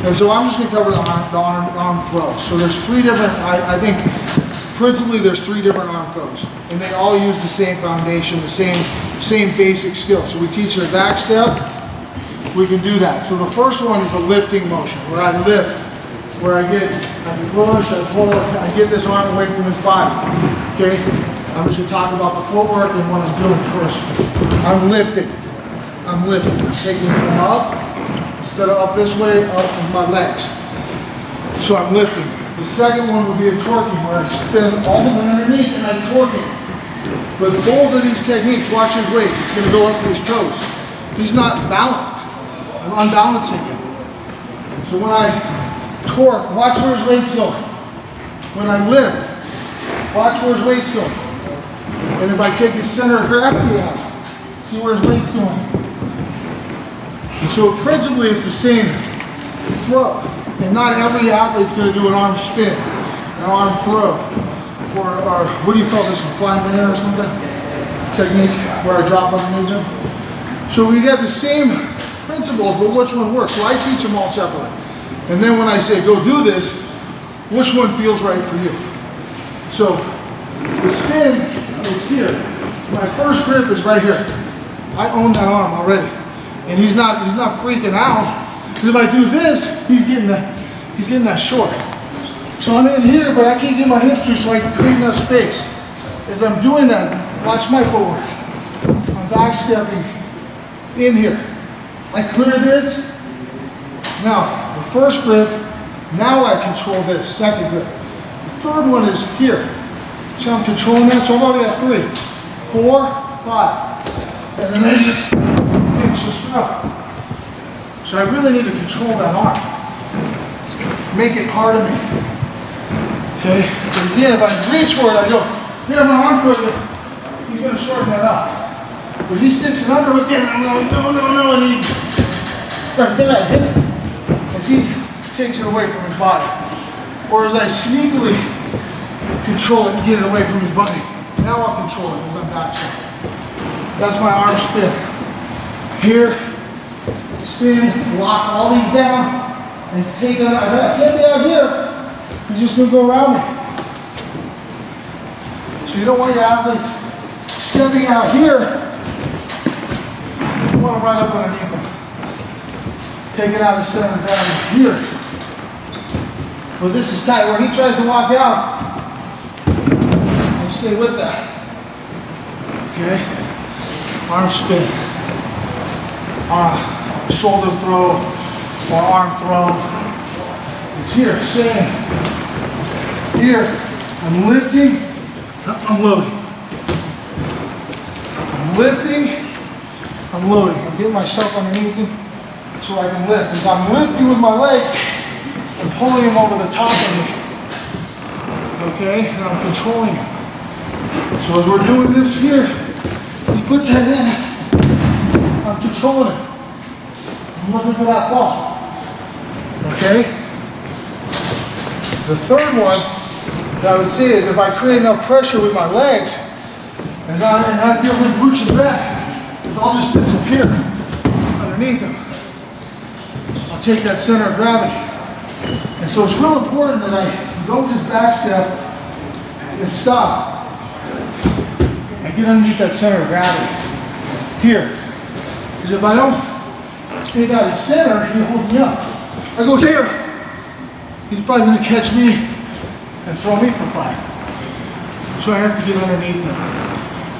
And so I'm just going to cover the arm throws. So there's three different, I think principally there's three different arm throws. And they all use the same foundation, the same basic skills. So we teach a back step, we can do that. So the first one is a lifting motion, where I lift, where I can push, I pull, I get this arm away from his body. Okay? I'm just going to talk about the footwork and what I'm doing first. I'm lifting. I'm taking him up. Instead of up this way, up with my legs. So I'm lifting. The second one would be a torquing, where I spin all the way underneath and I'm torquing. With both of these techniques, watch his weight. It's going to go up to his toes. He's not balanced. I'm unbalancing him. So when I torque, watch where his weight's going. When I lift, watch where his weight's going. And if I take his center of gravity out, see where his weight's going. So principally it's the same throw. And not every athlete's going to do an arm spin, an arm throw, or what do you call this, a flying banana or something? Technique where I drop underneath him. So we got the same principles, but which one works? So I teach them all separately. And then when I say go do this, which one feels right for you? So the spin is here. My first grip is right here. I own that arm already. And he's not freaking out. Because if I do this, he's getting that short. So I'm in here, but I can't get my hips through so I can create enough space. As I'm doing that, watch my footwork. I'm backstepping in here. I clear this. Now, the first grip, now I control this, second grip. The third one is here. So I'm controlling that, so I'm already at 3, 4, 5. And then I just finish this up. So I really need to control that arm. Make it part of me. Okay? But again, if I reach for it, I go, here, my arm for it, he's going to shorten that up. But he sticks it under again, and I'm going, no, and he, right there, I hit it. As he takes it away from his body. Or as I sneakily control it and get it away from his body. Now I'll control it as I'm backstepping. That's my arm spin. Here, spin, lock all these down, and take it out. I can't be out here. He's just going to go around me. So you don't want your athletes stepping out here. You want to run up underneath them. Take it out of center and down here. Well, this is tight. Where he tries to walk out, you stay with that. Okay? Arm spin. Shoulder throw or arm throw. It's here, same. Here, I'm lifting, I'm loading. I'm lifting, I'm loading. I'm getting myself underneath him so I can lift. As I'm lifting with my legs, I'm pulling him over the top of me. Okay, and I'm controlling him. So as we're doing this here, he puts that in. I'm controlling it. I'm looking for that fall. Okay? The third one that I would say is if I create enough pressure with my legs and I feel him pushing back, is I'll just disappear underneath him. I'll take that center of gravity. And so it's real important that I don't just backstep and stop. I get underneath that center of gravity. Here. Because if I don't take out his center, he holds me up. I go here, he's probably going to catch me and throw me for 5. So I have to get underneath him.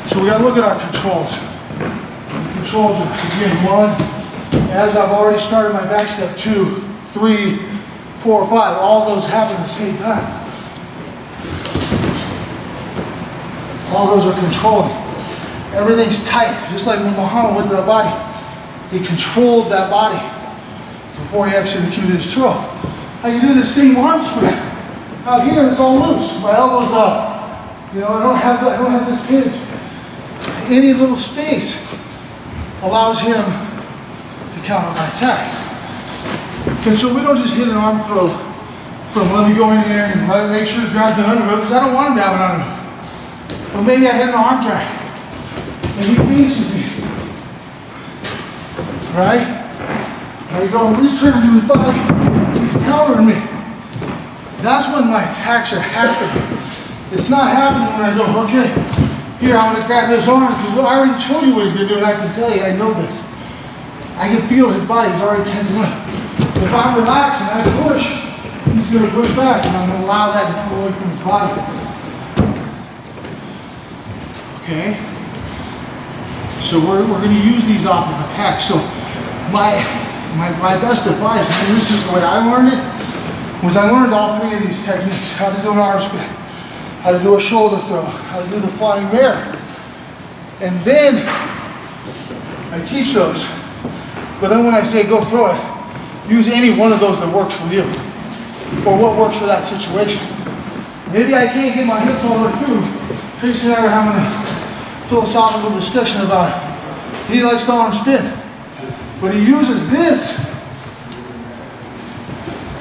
So we got to look at our controls. The controls are, again, 1, as I've already started my back step, 2, 3, 4, 5. All those happen at the same time. All those are controlling. Everything's tight, just like when Muhammad went to that body. He controlled that body before he executed his throw. I can do the same arm spin. Out here, it's all loose. My elbow's up. You know, I don't have this hinge. Any little space allows him to counter my attack. And so we don't just hit an arm throw from let me go in here and let me make sure he grabs an underhook, because I don't want him to have an underhook. But maybe I hit an arm drag and he finishes me. Right? Now you go and reach him to his body. he's countering me, that's when my attacks are happening. It's not happening when I go, okay, here, I'm gonna grab this arm, because I already told you what he's gonna do, and I can tell you, I know this. I can feel his body's already tensing up. If I'm relaxing, I push, he's gonna push back, and I'm gonna allow that to come away from his body. Okay? So we're gonna use these off of attacks. So my best advice, and this is the way I learned it, was I learned all three of these techniques. How to do an arm spin, how to do a shoulder throw, how to do the flying mare. And then I teach those. But then when I say go throw it, use any one of those that works for you, or what works for that situation. Maybe I can't get my hips all the way through. Tracy and I were having a philosophical discussion about it. He likes the arm spin, but he uses this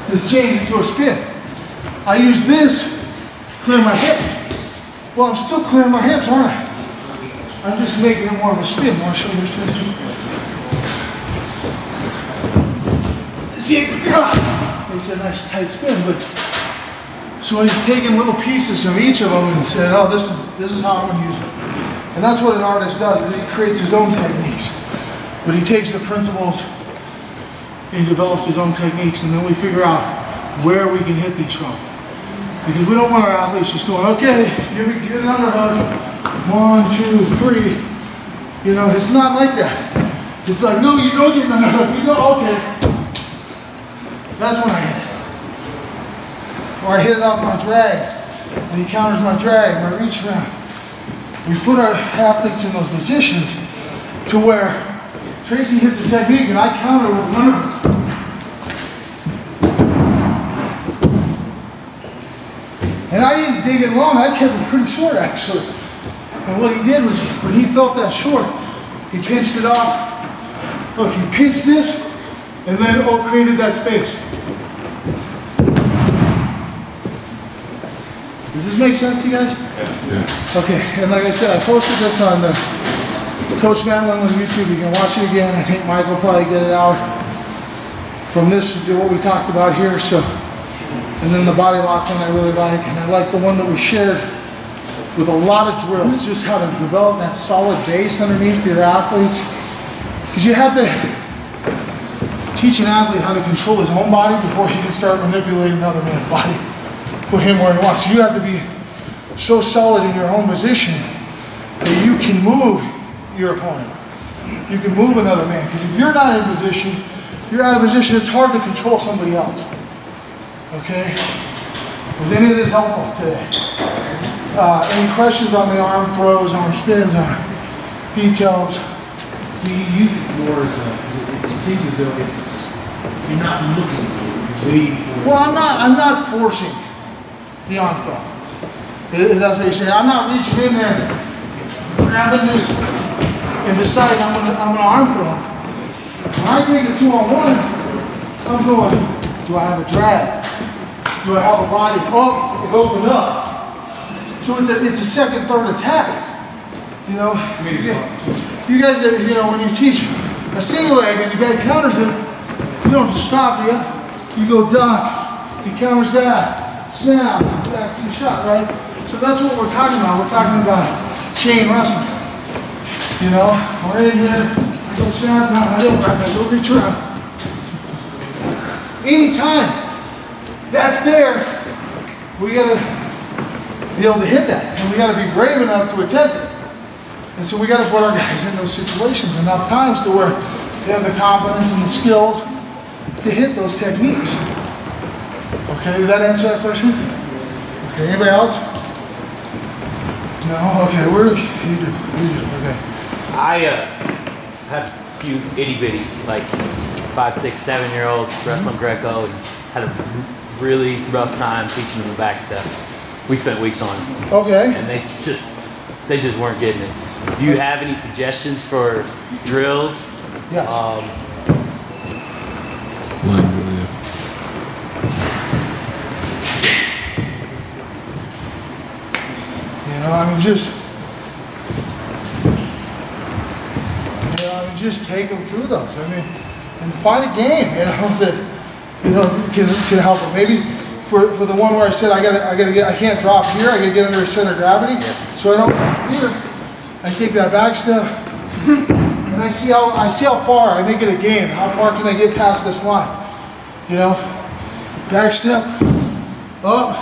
to change it to a spin. I use this to clear my hips. Well, I'm still clearing my hips, aren't I? I'm just making it more of a spin. Want to show you this, Tracy? See, makes a nice tight spin, but so he's taking little pieces of each of them and said, oh, this is how I'm going to use it. And that's what an artist does, is he creates his own techniques. But he takes the principles, he develops his own techniques, and then we figure out where we can hit these from. Because we don't want our athletes just going, okay, give an underhook, 1, 2, 3. You know, it's not like that. It's like, no, you don't get an underhook, you go, okay. That's when I hit it. Or I hit it off my drag, and he counters my drag, my reach around. We put our athletes in those positions to where Tracy hits the technique and I counter with one of them. And I didn't dig it long, I kept it pretty short actually. And what he did was, when he felt that short, he pinched it off. Look, he pinched this, and then created that space. Does this make sense to you guys? Yeah. Okay, and like I said, I posted this on the Coach Matt Lindland YouTube. You can watch it again. I think Mike will probably get it out from this to what we talked about here. So, and then the body lock one I really like, and I like the one that we shared with a lot of drills, just how to develop that solid base underneath your athletes. Because you have to teach an athlete how to control his own body before he can start manipulating another man's body. Put him where he wants. So you have to be so solid in your own position that you can move your opponent. You can move another man. Because if you're not in position, you're out of position, it's hard to control somebody else. Okay? Was any of this helpful today? Any questions on the arm throws, arm spins, on details? Do you use it more as it seems as though you're not looking for it, you're waiting for it? Well, I'm not forcing the arm throw. That's what you're saying. I'm not reaching in there, grabbing this, and deciding I'm gonna arm throw. When I take the 2-on-1, I'm going, do I have a drag? Do I have a body? Oh, it opened up. So it's a second, third attack. You know, you guys that, you know, when you teach a single leg and the guy counters it, you don't just stop, do you? You go duck, he counters that. Snap, back to the shot, right? So that's what we're talking about. We're talking about chain wrestling. You know, we're in here, I go snap, now I don't grab, I go reach around. Anytime that's there, we gotta be able to hit that. And we gotta be brave enough to attempt it. And so we gotta put our guys in those situations enough times to where they have the confidence and the skills to hit those techniques. Okay, did that answer that question? Okay, anybody else? No? Okay, where do you do? Okay. I have a few itty bitties, like 5, 6, 7-year-olds wrestling Greco, and had a really rough time teaching them the back step. We spent weeks on it. Okay. And they just weren't getting it. Do you have any suggestions for drills? Yes. You know, I mean, just take them through those. I mean, and find a game, you know, that you know, can help them. Maybe for the one where I said I can't drop here, I gotta get under center of gravity. Yeah. So I don't here. I take that back step, and I see how far I make it a gain. How far can I get past this line? You know, back step, up,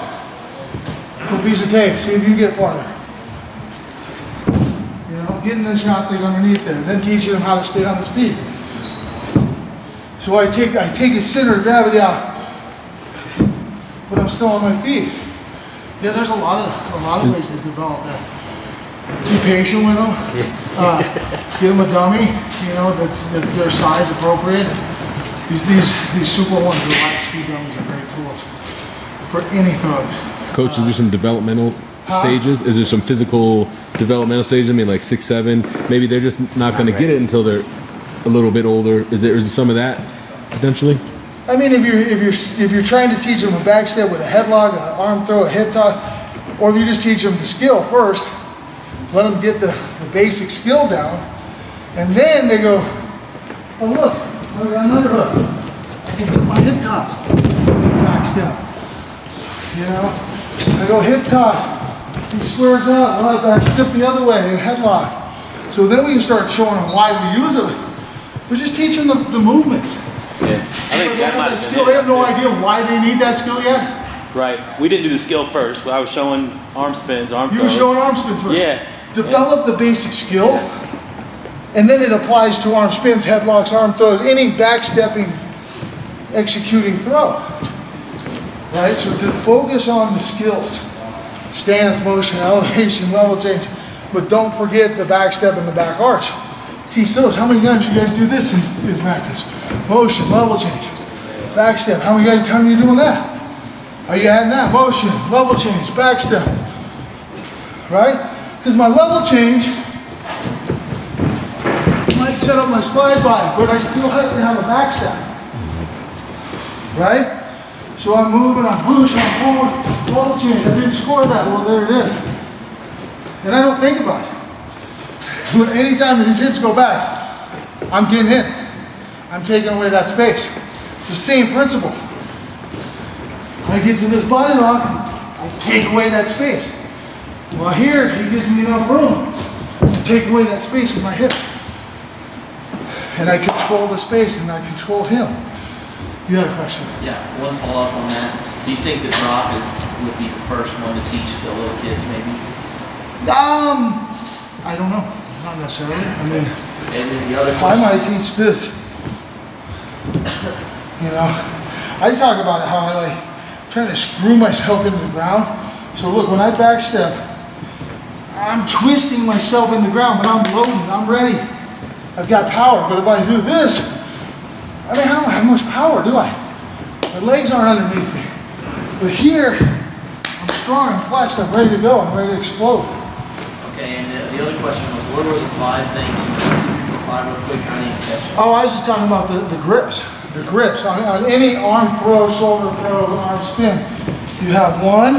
put a piece of tape. See if you can get farther. You know, getting this athlete underneath there, and then teaching him how to stay on his feet. So I take his center of gravity out, but I'm still on my feet. Yeah, there's a lot of ways to develop that. Be patient with them. Get them a dummy, you know, that's their size appropriate. These super ones, the light speed dummies, are great tools for any throws. Coach, is there some developmental stages? Is there some physical developmental stages? I mean, like 6, 7. Maybe they're just not going to get it until they're a little bit older. Is there some of that potentially? I mean, if you're trying to teach them a back step with a headlock, an arm throw, a hip toss, or if you just teach them the skill first, let them get the basic skill down, and then they go, oh look, I got another hook. I can put my hip toss, back step. You know, I go hip toss, he squares up, well, I back step the other way, and headlock. So then we can start showing them why we use it. We're just teaching them the movements. Yeah, I think that might have skill. They have no idea why they need that skill yet. Right. We didn't do the skill first. I was showing arm spins, arm You throws. were showing arm spins first. Yeah. Develop the basic skill, and then it applies to arm spins, headlocks, arm throws, any backstepping, executing throw. Right? So to focus on the skills, stance, motion, elevation, level change, but don't forget the back step and the back arch. Teach those. How many times you guys do this in practice? Motion, level change, back step. How many times are you doing that? Are you adding that? Motion, level change, back step. Right? Because my level change might set up my slide body, but I still have to have a back step. Right? So I'm moving, I'm pushing, I'm pulling, level change. I didn't score that. Well, there it is. And I don't think about it. But anytime his hips go back, I'm getting in. I'm taking away that space. It's the same principle. I get to this body lock, I take away that space. Well, here, he gives me enough room to take away that space with my hips. And I control the space and I control him. You had a question? Yeah, one follow-up on that. Do you think the drop would be the first one to teach the little kids maybe? I don't know. Not necessarily. I mean, And then the other I question. might teach this. You know, I talk about how I trying to screw myself into the ground. So look, when I back step, I'm twisting myself in the ground, but I'm loading, I'm ready. I've got power, but if I do this, I mean, I don't have much power, do I? My legs aren't underneath me. But here, I'm strong, I'm flexed, I'm ready to go, I'm ready to explode. Okay, and the other question was, what were the 5 things, 2, 3, 4, 5 real quick, I didn't catch it. Oh, I was just talking about the grips. The grips on any arm throw, shoulder throw, arm spin. You have one,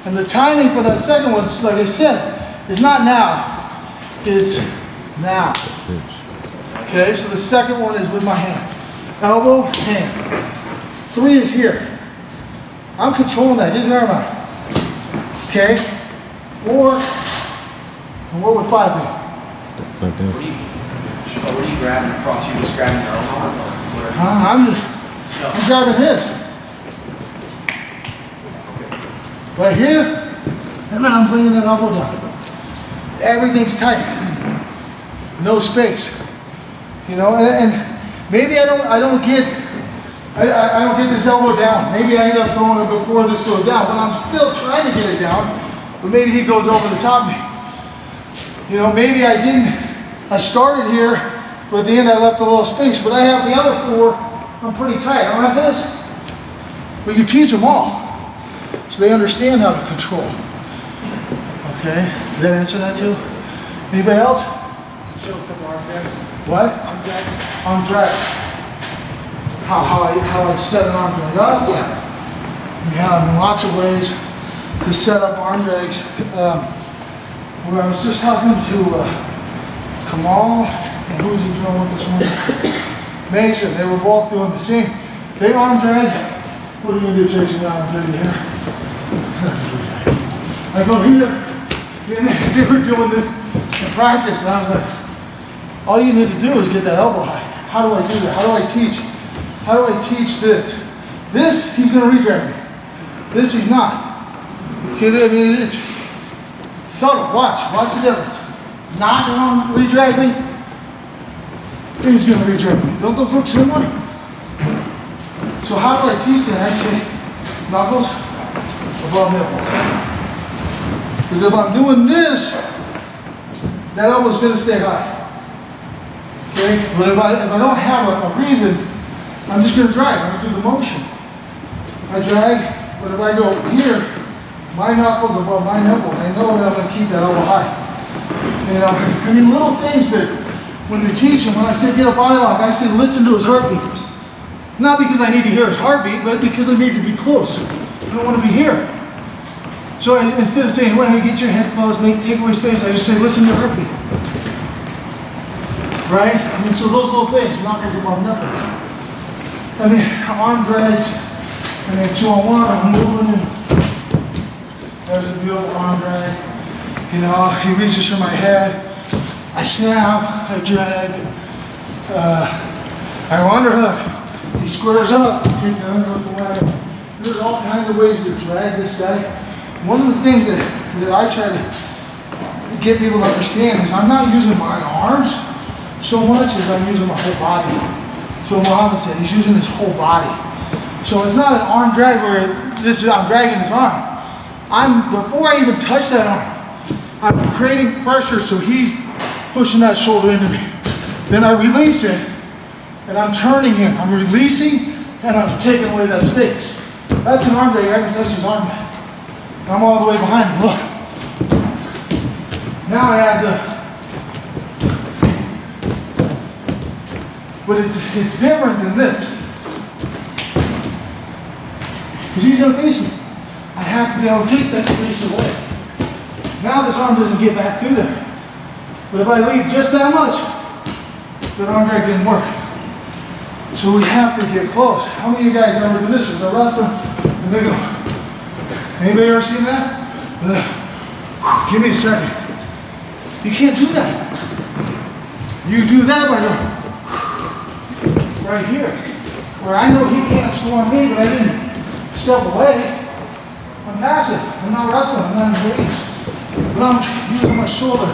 and the timing for that second one, like I said, is not now. It's now. Okay, so the second one is with my hand. Elbow, hand. 3 is here. I'm controlling that. Get your arm out. Okay. 4. And what would 5 be? Like that. So what are you grabbing across? You're just grabbing your own arm? I'm grabbing his. Right here, and then I'm bringing that elbow down. Everything's tight. No space. You know, and maybe I don't get this elbow down. Maybe I end up throwing it before this goes down, but I'm still trying to get it down. But maybe he goes over the top of me. You know, maybe I started here, but at the end I left a little space. But I have the other 4, I'm pretty tight. I don't have this. But you teach them all, so they understand how to control. Okay, did that answer that too? Anybody else? Show a couple arm drags. What? Arm drags. Arm drag. How I set an arm drag up? Yeah, I mean, lots of ways to set up arm drags. Where I was just talking to Kamal, and who was he doing with this one? Mason. They were both doing the same. Okay, arm drag. What are you gonna do, Jason? Arm drag here. I go here. They were doing this in practice, and I was like, all you need to do is get that elbow high. How do I do that? How do I teach? How do I teach this? This, he's gonna redrag me. This, he's not. Okay, I mean, it's subtle. Watch the difference. Not gonna redrag me. He's gonna redrag me. Don't those look similar? So how do I teach that? I say knuckles above nipples. Because if I'm doing this, that elbow's gonna stay high. Okay? But if I don't have a reason, I'm just gonna drag. I'm gonna do the motion. I drag, but if I go here, my knuckles above my nipples, I know that I'm gonna keep that elbow high. You know, I mean, little things that when you're teaching, when I say get a body lock, I say listen to his heartbeat. Not because I need to hear his heartbeat, but because I need to be close. I don't want to be here. So instead of saying, well, get your head closed, take away space, I just say, listen to your heartbeat. Right? I mean, so those little things, knuckles above nipples. I mean, arm drags, and then 2-on-1, I'm moving, and there's a beautiful arm drag. You know, he reaches for my head, I snap, I drag, I underhook, he squares up, take the underhook away. There's all kinds of ways to drag this guy. One of the things that I try to get people to understand is I'm not using my arms so much as I'm using my whole body. So Muhammad said he's using his whole body. So it's not an arm drag where I'm dragging his arm. Before I even touch that arm, I'm creating pressure so he's pushing that shoulder into me. Then I release it, and I'm turning him. I'm releasing, and I'm taking away that space. That's an arm drag. I haven't touched his arm yet. I'm all the way behind him. Look. Now I have but it's different than this. Because he's going to face me. I have to be able to take that space away. Now this arm doesn't get back through there. But if I leave just that much, that arm drag didn't work. So we have to get close. How many of you guys ever do this? If they're wrestling, and they go. Anybody ever seen that? Give me a second. You can't do that. You do that by going right here. Where I know he can't score me, but I didn't step away. I'm passive. I'm not wrestling. I'm not engaged. But I'm using my shoulder.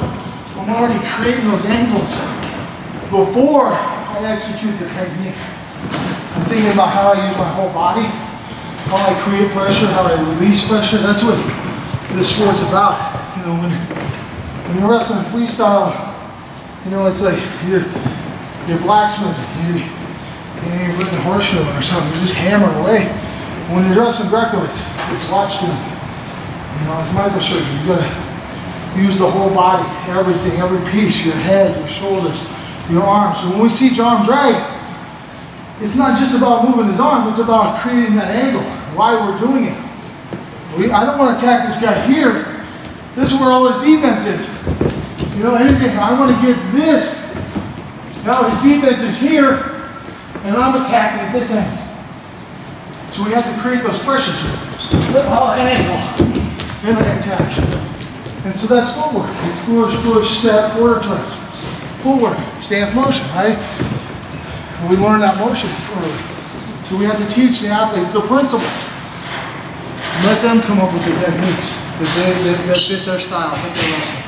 I'm already creating those angles before I execute the technique. I'm thinking about how I use my whole body, how I create pressure, how I release pressure. That's what this sport's about. You know, when you're wrestling freestyle, you know, it's like you're blacksmithing, you're putting a horseshoe in or something. You're just hammering away. When you're wrestling Greco, it's watch them. You know, it's microsurgery. You gotta use the whole body, everything, every piece, your head, your shoulders, your arms. So when we teach arm drag, it's not just about moving his arm, it's about creating that angle, why we're doing it. I don't want to attack this guy here. This is where all his defense is. You know, anything, I want to get this. Now his defense is here, and I'm attacking at this angle. So we have to create those pressures. Angle, then I attack. And so that's footwork. It's push, step, quarter turns. Footwork, stance motion, right? And we learn that motion early. So we have to teach the athletes the principles. And let them come up with the techniques that fit their style, fit their wrestling.